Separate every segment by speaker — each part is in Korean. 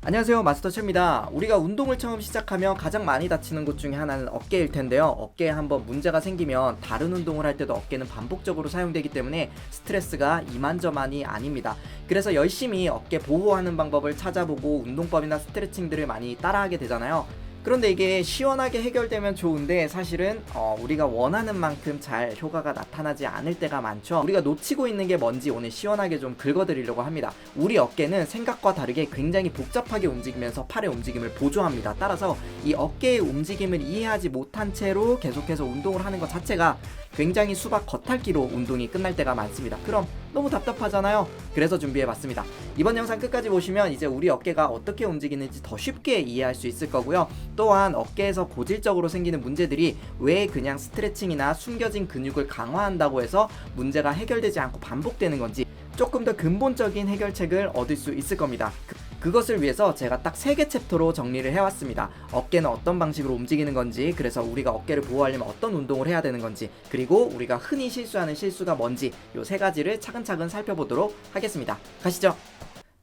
Speaker 1: 안녕하세요, 마스터 최입니다. 우리가 운동을 처음 시작하면 가장 많이 다치는 곳 중에 하나는 어깨일 텐데요. 어깨에 한번 문제가 생기면 다른 운동을 할 때도 어깨는 반복적으로 사용되기 때문에 스트레스가 이만저만이 아닙니다. 그래서 열심히 어깨 보호하는 방법을 찾아보고 운동법이나 스트레칭들을 많이 따라하게 되잖아요. 그런데 이게 시원하게 해결되면 좋은데 사실은 우리가 원하는 만큼 잘 효과가 나타나지 않을 때가 많죠. 우리가 놓치고 있는 게 뭔지 오늘 시원하게 좀 긁어드리려고 합니다. 우리 어깨는 생각과 다르게 굉장히 복잡하게 움직이면서 팔의 움직임을 보조합니다. 따라서 이 어깨의 움직임을 이해하지 못한 채로 계속해서 운동을 하는 것 자체가 굉장히 수박 겉핥기로 운동이 끝날 때가 많습니다. 그럼 너무 답답하잖아요. 그래서 준비해봤습니다. 이번 영상 끝까지 보시면 이제 우리 어깨가 어떻게 움직이는지 더 쉽게 이해할 수 있을 거고요. 또한 어깨에서 고질적으로 생기는 문제들이 왜 그냥 스트레칭이나 숨겨진 근육을 강화한다고 해서 문제가 해결되지 않고 반복되는 건지 조금 더 근본적인 해결책을 얻을 수 있을 겁니다. 그것을 위해서 제가 딱 3개 챕터로 정리를 해왔습니다. 어깨는 어떤 방식으로 움직이는 건지, 그래서 우리가 어깨를 보호하려면 어떤 운동을 해야 되는 건지, 그리고 우리가 흔히 실수하는 실수가 뭔지 이 3가지를 차근차근 살펴보도록 하겠습니다. 가시죠.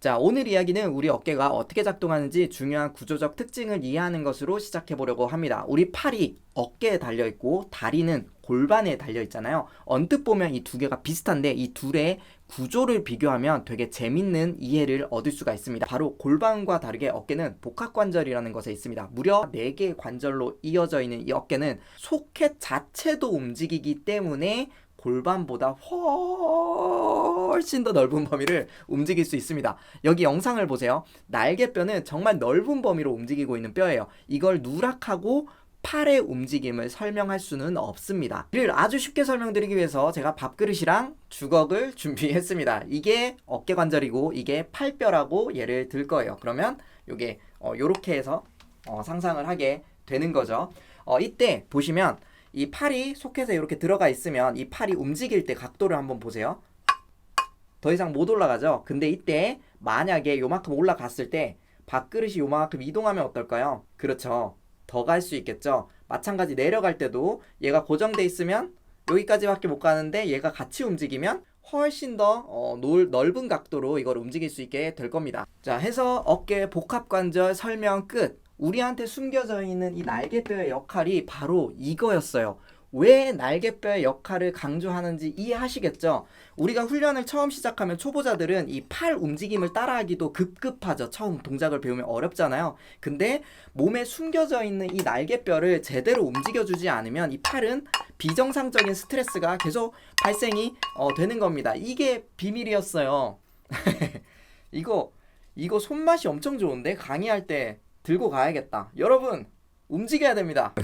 Speaker 1: 자, 오늘 이야기는 우리 어깨가 어떻게 작동하는지 중요한 구조적 특징을 이해하는 것으로 시작해보려고 합니다. 우리 팔이 어깨에 달려있고 다리는 골반에 달려있잖아요. 언뜻 보면 이 두 개가 비슷한데 이 둘의 구조를 비교하면 되게 재밌는 이해를 얻을 수가 있습니다. 바로 골반과 다르게 어깨는 복합관절이라는 것에 있습니다. 무려 4개의 관절로 이어져 있는 이 어깨는 소켓 자체도 움직이기 때문에 골반보다 훨씬 더 넓은 범위를 움직일 수 있습니다. 여기 영상을 보세요. 날개뼈는 정말 넓은 범위로 움직이고 있는 뼈예요. 이걸 누락하고 팔의 움직임을 설명할 수는 없습니다. 이를 아주 쉽게 설명드리기 위해서 제가 밥그릇이랑 주걱을 준비했습니다. 이게 어깨관절이고 이게 팔뼈라고 예를 들 거예요. 그러면 이게 요렇게 해서 상상을 하게 되는 거죠. 이때 보시면 이 팔이 소켓에 이렇게 들어가 있으면 이 팔이 움직일 때 각도를 한번 보세요. 더 이상 못 올라가죠. 근데 이때 만약에 요만큼 올라갔을 때 밥그릇이 요만큼 이동하면 어떨까요? 그렇죠. 더 갈 수 있겠죠. 마찬가지 내려갈 때도 얘가 고정돼 있으면 여기까지밖에 못 가는데 얘가 같이 움직이면 훨씬 더 넓은 각도로 이걸 움직일 수 있게 될 겁니다. 자, 해서 어깨 복합관절 설명 끝. 우리한테 숨겨져 있는 이 날개뼈의 역할이 바로 이거였어요. 왜 날개뼈의 역할을 강조하는지 이해하시겠죠? 우리가 훈련을 처음 시작하면 초보자들은 이 팔 움직임을 따라하기도 급급하죠. 처음 동작을 배우면 어렵잖아요. 근데 몸에 숨겨져 있는 이 날개뼈를 제대로 움직여주지 않으면 이 팔은 비정상적인 스트레스가 계속 발생이 되는 겁니다. 이게 비밀이었어요. 이거 손맛이 엄청 좋은데 강의할 때 들고 가야겠다. 여러분 움직여야 됩니다.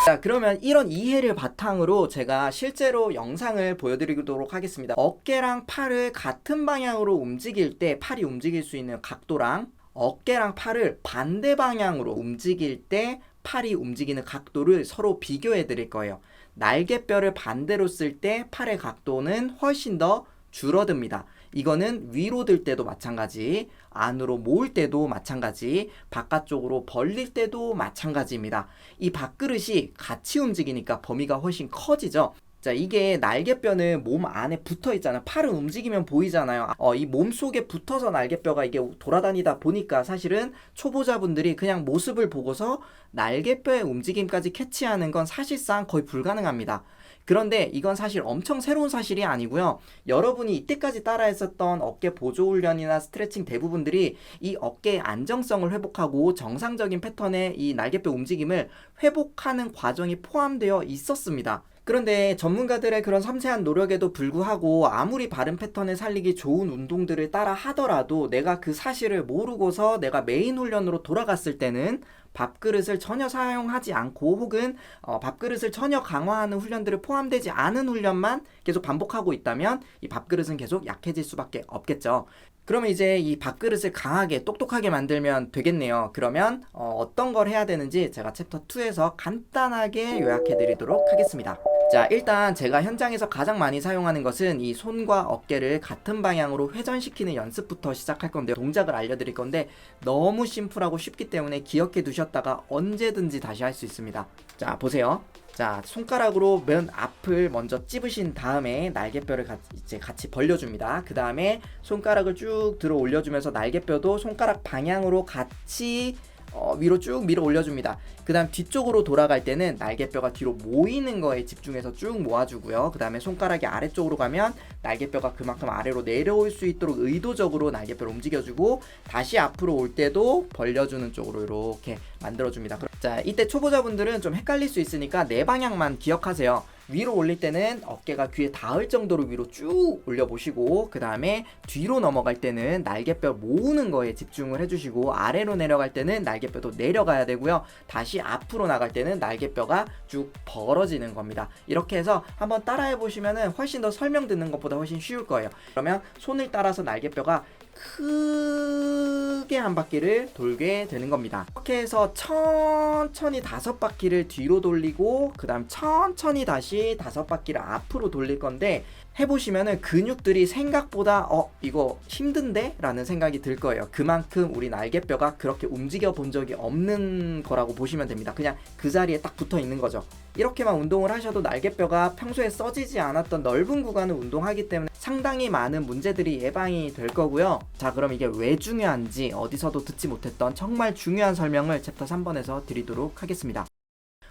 Speaker 1: 자, 그러면 이런 이해를 바탕으로 제가 실제로 영상을 보여드리도록 하겠습니다. 어깨랑 팔을 같은 방향으로 움직일 때 팔이 움직일 수 있는 각도랑 어깨랑 팔을 반대 방향으로 움직일 때 팔이 움직이는 각도를 서로 비교해 드릴 거예요. 날개뼈를 반대로 쓸 때 팔의 각도는 훨씬 더 줄어듭니다. 이거는 위로 들 때도 마찬가지, 안으로 모을 때도 마찬가지, 바깥쪽으로 벌릴 때도 마찬가지입니다. 이 밥그릇이 같이 움직이니까 범위가 훨씬 커지죠. 자, 이게 날개뼈는 몸 안에 붙어 있잖아요. 팔은 움직이면 보이잖아요. 이 몸 속에 붙어서 날개뼈가 이게 돌아다니다 보니까 사실은 초보자분들이 그냥 모습을 보고서 날개뼈의 움직임까지 캐치하는 건 사실상 거의 불가능합니다. 그런데 이건 사실 엄청 새로운 사실이 아니고요. 여러분이 이때까지 따라했었던 어깨 보조 훈련이나 스트레칭 대부분들이 이 어깨의 안정성을 회복하고 정상적인 패턴의 이 날개뼈 움직임을 회복하는 과정이 포함되어 있었습니다. 그런데 전문가들의 그런 섬세한 노력에도 불구하고 아무리 바른 패턴을 살리기 좋은 운동들을 따라 하더라도 내가 그 사실을 모르고서 내가 메인 훈련으로 돌아갔을 때는 밥그릇을 전혀 사용하지 않고 혹은 밥그릇을 전혀 강화하는 훈련들을 포함되지 않은 훈련만 계속 반복하고 있다면 이 밥그릇은 계속 약해질 수밖에 없겠죠. 그러면 이제 이 밥그릇을 강하게 똑똑하게 만들면 되겠네요. 그러면 어떤 걸 해야 되는지 제가 챕터 2에서 간단하게 요약해 드리도록 하겠습니다. 자, 일단 제가 현장에서 가장 많이 사용하는 것은 이 손과 어깨를 같은 방향으로 회전시키는 연습부터 시작할 건데요. 동작을 알려드릴 건데 너무 심플하고 쉽기 때문에 기억해 두셨다가 언제든지 다시 할 수 있습니다. 자, 보세요. 자, 손가락으로 맨 앞을 먼저 찝으신 다음에 날개뼈를 이제 같이 벌려줍니다. 그 다음에 손가락을 쭉 들어 올려주면서 날개뼈도 손가락 방향으로 같이 위로 쭉 밀어 올려줍니다. 그 다음 뒤쪽으로 돌아갈 때는 날개뼈가 뒤로 모이는 거에 집중해서 쭉 모아주고요. 그 다음에 손가락이 아래쪽으로 가면 날개뼈가 그만큼 아래로 내려올 수 있도록 의도적으로 날개뼈를 움직여주고, 다시 앞으로 올 때도 벌려주는 쪽으로 이렇게 만들어줍니다. 자, 이때 초보자분들은 좀 헷갈릴 수 있으니까 네 방향만 기억하세요. 위로 올릴 때는 어깨가 귀에 닿을 정도로 위로 쭉 올려보시고, 그 다음에 뒤로 넘어갈 때는 날개뼈 모으는 거에 집중을 해주시고, 아래로 내려갈 때는 날개뼈도 내려가야 되고요. 다시 앞으로 나갈 때는 날개뼈가 쭉 벌어지는 겁니다. 이렇게 해서 한번 따라해 보시면 훨씬 더 설명 듣는 것보다 훨씬 쉬울 거예요. 그러면 손을 따라서 날개뼈가 크게 한 바퀴를 돌게 되는 겁니다. 이렇게 해서 천천히 5바퀴를 뒤로 돌리고, 그 다음 천천히 다시 5바퀴를 앞으로 돌릴 건데, 해보시면은 근육들이 생각보다 이거 힘든데? 라는 생각이 들 거예요. 그만큼 우리 날개뼈가 그렇게 움직여 본 적이 없는 거라고 보시면 됩니다. 그냥 그 자리에 딱 붙어 있는 거죠. 이렇게만 운동을 하셔도 날개뼈가 평소에 써지지 않았던 넓은 구간을 운동하기 때문에 상당히 많은 문제들이 예방이 될 거고요. 자, 그럼 이게 왜 중요한지 어디서도 듣지 못했던 정말 중요한 설명을 챕터 3번에서 드리도록 하겠습니다.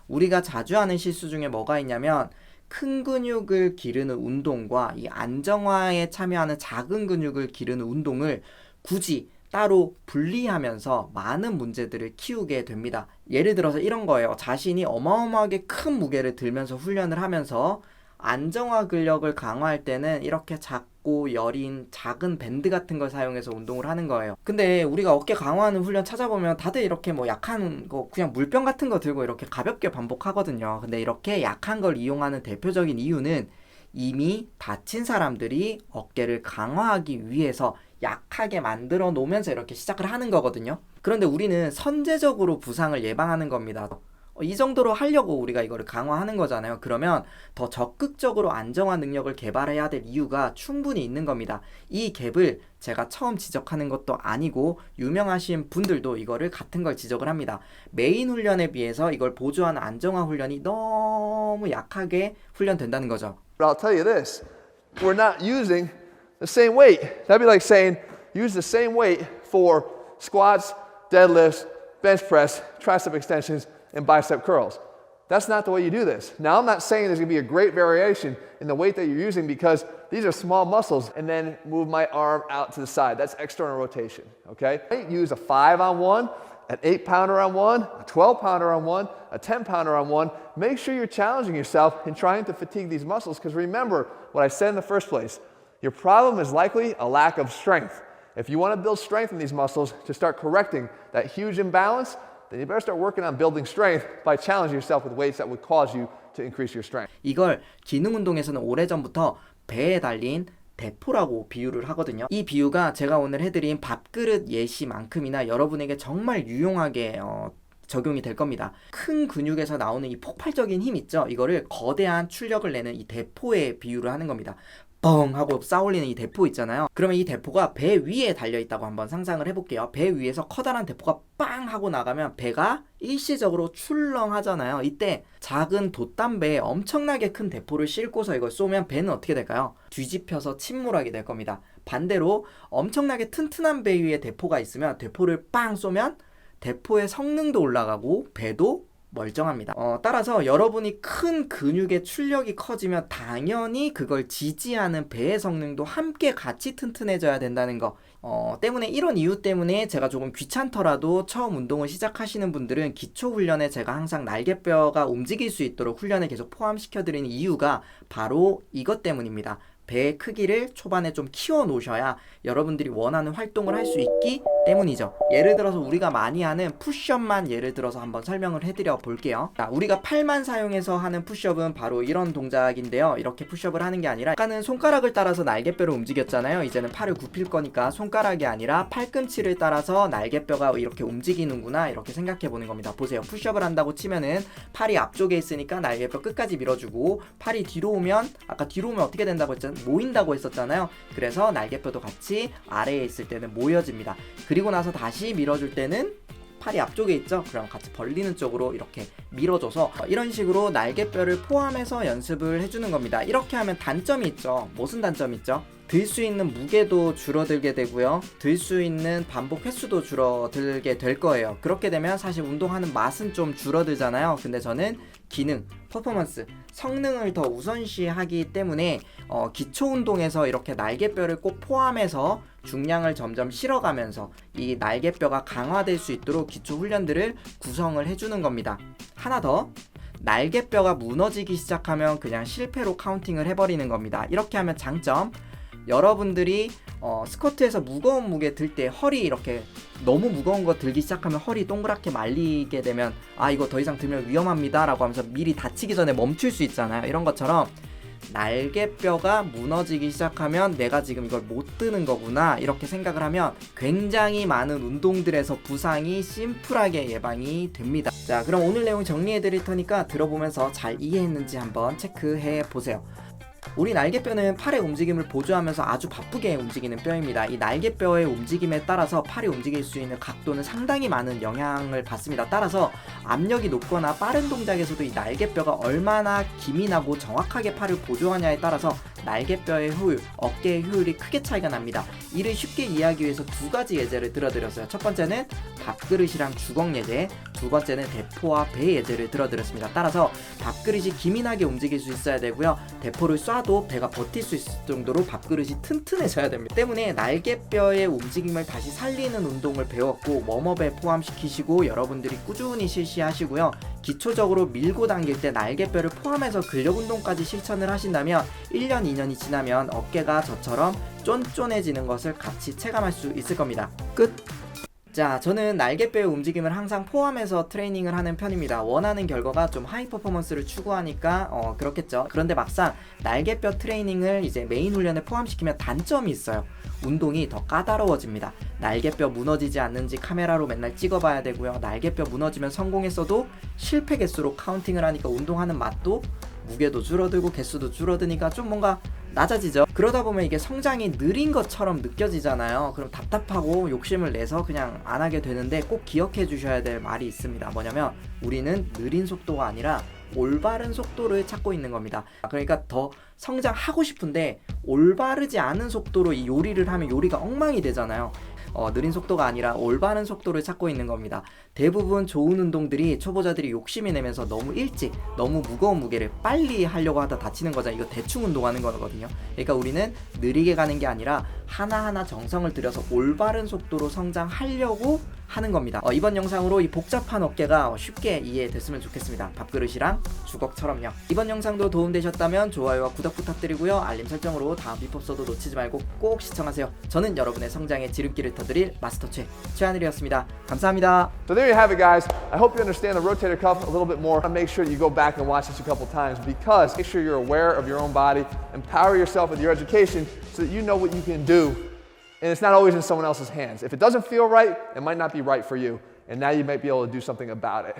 Speaker 1: 우리가 자주 하는 실수 중에 뭐가 있냐면, 큰 근육을 기르는 운동과 이 안정화에 참여하는 작은 근육을 기르는 운동을 굳이 따로 분리하면서 많은 문제들을 키우게 됩니다. 예를 들어서 이런 거예요. 자신이 어마어마하게 큰 무게를 들면서 훈련을 하면서 안정화 근력을 강화할 때는 이렇게 작고 여린 작은 밴드 같은 걸 사용해서 운동을 하는 거예요. 근데 우리가 어깨 강화하는 훈련 찾아보면 다들 이렇게 뭐 약한 거, 그냥 물병 같은 거 들고 이렇게 가볍게 반복하거든요. 근데 이렇게 약한 걸 이용하는 대표적인 이유는 이미 다친 사람들이 어깨를 강화하기 위해서 약하게 만들어 놓으면서 이렇게 시작을 하는 거거든요. 그런데 우리는 선제적으로 부상을 예방하는 겁니다. 이 정도로 하려고 우리가 이거를 강화하는 거잖아요. 그러면 더 적극적으로 안정화 능력을 개발해야 될 이유가 충분히 있는 겁니다. 이 갭을 제가 처음 지적하는 것도 아니고 유명하신 분들도 이거를 같은 걸 지적을 합니다. 메인 훈련에 비해서 이걸 보조하는 안정화 훈련이 너무 약하게 훈련된다는 거죠.
Speaker 2: But I'll tell you this, we're not using the same weight. That'd be like saying use the same weight for squats, deadlifts, bench press, tricep extensions, and bicep curls. That's not the way you do this. Now, I'm not saying there's going to be a great variation in the weight that you're using because these are small muscles, and then move my arm out to the side. That's external rotation, okay? Use a 5-on-1, an 8-pounder on one, a 12-pounder on one, a 10-pounder on one. Make sure you're challenging yourself in trying to fatigue these muscles, because remember what I said in the first place. Your problem is likely a lack of strength. If you want to build strength in these muscles to start correcting that huge imbalance, then you better start working on building strength by challenging yourself with weights that would cause you to increase your strength.
Speaker 1: 이걸 기능 운동에서는 오래전부터 배에 달린 대포라고 비유를 하거든요. 이 비유가 제가 오늘 해드린 밥그릇 예시만큼이나 여러분에게 정말 유용하게 적용이 될 겁니다. 큰 근육에서 나오는 이 폭발적인 힘 있죠? 이거를 거대한 출력을 내는 이 대포에 비유를 하는 겁니다. 뻥 하고 쌓아올리는 이 대포 있잖아요. 그러면 이 대포가 배 위에 달려있다고 한번 상상을 해볼게요. 배 위에서 커다란 대포가 빵 하고 나가면 배가 일시적으로 출렁하잖아요. 이때 작은 돛담배에 엄청나게 큰 대포를 싣고서 이걸 쏘면 배는 어떻게 될까요? 뒤집혀서 침몰하게 될 겁니다. 반대로 엄청나게 튼튼한 배 위에 대포가 있으면 대포를 빵 쏘면 대포의 성능도 올라가고 배도 멀쩡합니다. 따라서 여러분이 큰 근육의 출력이 커지면 당연히 그걸 지지하는 배의 성능도 함께 같이 튼튼해져야 된다는 거. 때문에 이런 이유 때문에 제가 조금 귀찮더라도 처음 운동을 시작하시는 분들은 기초 훈련에 제가 항상 날개뼈가 움직일 수 있도록 훈련에 계속 포함시켜드리는 이유가 바로 이것 때문입니다. 배의 크기를 초반에 좀 키워 놓으셔야 여러분들이 원하는 활동을 할 수 있기 때문이죠. 예를 들어서 우리가 많이 하는 푸시업만 예를 들어서 한번 설명을 해드려 볼게요. 자, 우리가 팔만 사용해서 하는 푸시업은 바로 이런 동작인데요. 이렇게 푸시업을 하는 게 아니라 아까는 손가락을 따라서 날개뼈를 움직였잖아요. 이제는 팔을 굽힐 거니까 손가락이 아니라 팔꿈치를 따라서 날개뼈가 이렇게 움직이는구나, 이렇게 생각해 보는 겁니다. 보세요. 푸시업을 한다고 치면은 팔이 앞쪽에 있으니까 날개뼈 끝까지 밀어주고, 팔이 뒤로 오면, 아까 뒤로 오면 어떻게 된다고 했잖아요. 모인다고 했었잖아요. 그래서 날개뼈도 같이 아래에 있을 때는 모여집니다. 그리고 나서 다시 밀어줄 때는 팔이 앞쪽에 있죠? 그럼 같이 벌리는 쪽으로 이렇게 밀어줘서 이런 식으로 날개뼈를 포함해서 연습을 해주는 겁니다. 이렇게 하면 단점이 있죠. 무슨 단점이 있죠? 들 수 있는 무게도 줄어들게 되고요. 들 수 있는 반복 횟수도 줄어들게 될 거예요. 그렇게 되면 사실 운동하는 맛은 좀 줄어들잖아요. 근데 저는 기능, 퍼포먼스, 성능을 더 우선시하기 때문에 기초 운동에서 이렇게 날개뼈를 꼭 포함해서 중량을 점점 실어가면서 이 날개뼈가 강화될 수 있도록 기초 훈련들을 구성을 해주는 겁니다. 하나 더, 날개뼈가 무너지기 시작하면 그냥 실패로 카운팅을 해버리는 겁니다. 이렇게 하면 장점, 여러분들이 스쿼트에서 무거운 무게 들 때 허리 이렇게 너무 무거운 거 들기 시작하면 허리 동그랗게 말리게 되면 아 이거 더 이상 들면 위험합니다 라고 하면서 미리 다치기 전에 멈출 수 있잖아요. 이런 것처럼 날개뼈가 무너지기 시작하면 내가 지금 이걸 못 드는 거구나 이렇게 생각을 하면 굉장히 많은 운동들에서 부상이 심플하게 예방이 됩니다. 자, 그럼 오늘 내용 정리해 드릴 테니까 들어보면서 잘 이해했는지 한번 체크해 보세요. 우리 날개뼈는 팔의 움직임을 보조하면서 아주 바쁘게 움직이는 뼈입니다. 이 날개뼈의 움직임에 따라서 팔이 움직일 수 있는 각도는 상당히 많은 영향을 받습니다. 따라서 압력이 높거나 빠른 동작에서도 이 날개뼈가 얼마나 기민하고 정확하게 팔을 보조하냐에 따라서 날개뼈의 효율, 어깨의 효율이 크게 차이가 납니다. 이를 쉽게 이해하기 위해서 두 가지 예제를 들어드렸어요. 첫 번째는 밥그릇이랑 주걱 예제, 두 번째는 대포와 배 예제를 들어드렸습니다. 따라서 밥그릇이 기민하게 움직일 수 있어야 되고요. 대포를 쏴도 배가 버틸 수 있을 정도로 밥그릇이 튼튼해져야 됩니다. 때문에 날개뼈의 움직임을 다시 살리는 운동을 배웠고 웜업에 포함시키시고 여러분들이 꾸준히 실시하시고요. 기초적으로 밀고 당길 때 날개뼈를 포함해서 근력 운동까지 실천을 하신다면 1년, 2년이 지나면 어깨가 저처럼 쫀쫀해지는 것을 같이 체감할 수 있을 겁니다. 끝! 자, 저는 날개뼈의 움직임을 항상 포함해서 트레이닝을 하는 편입니다. 원하는 결과가 좀 하이 퍼포먼스를 추구하니까 그렇겠죠. 그런데 막상 날개뼈 트레이닝을 이제 메인 훈련에 포함시키면 단점이 있어요. 운동이 더 까다로워집니다. 날개뼈 무너지지 않는지 카메라로 맨날 찍어봐야 되고요. 날개뼈 무너지면 성공했어도 실패 개수로 카운팅을 하니까 운동하는 맛도 무게도 줄어들고 개수도 줄어드니까 좀 뭔가 낮아지죠. 그러다 보면 이게 성장이 느린 것처럼 느껴지잖아요. 그럼 답답하고 욕심을 내서 그냥 안 하게 되는데 꼭 기억해 주셔야 될 말이 있습니다. 뭐냐면 우리는 느린 속도가 아니라 올바른 속도를 찾고 있는 겁니다. 그러니까 더 성장하고 싶은데 올바르지 않은 속도로 이 요리를 하면 요리가 엉망이 되잖아요. 느린 속도가 아니라 올바른 속도를 찾고 있는 겁니다. 대부분 좋은 운동들이 초보자들이 욕심이 내면서 너무 일찍 너무 무거운 무게를 빨리 하려고 하다 다치는 거잖아요. 이거 대충 운동하는 거거든요. 그러니까 우리는 느리게 가는 게 아니라 하나하나 정성을 들여서 올바른 속도로 성장하려고 하는 겁니다. 이번 영상으로 이 복잡한 어깨가 쉽게 이해됐으면 좋겠습니다. 밥그릇이랑 주걱처럼요. 이번 영상도 도움되셨다면 좋아요와 구독 부탁드리고요. 알림 설정으로 다음 비법서도 놓치지 말고 꼭 시청하세요. 저는 여러분의 성장의 지름길을 터드릴 마스터 최하늘이었습니다. 감사합니다.
Speaker 2: So there you have it, guys. I hope you understand the rotator cuff a little bit more. Make sure that you go back and watch this a couple times because make sure you're aware of your own body, empower yourself with your education so that you know what you can do. And it's not always in someone else's hands. If it doesn't feel right, it might not be right for you. And now you might be able to do something about it.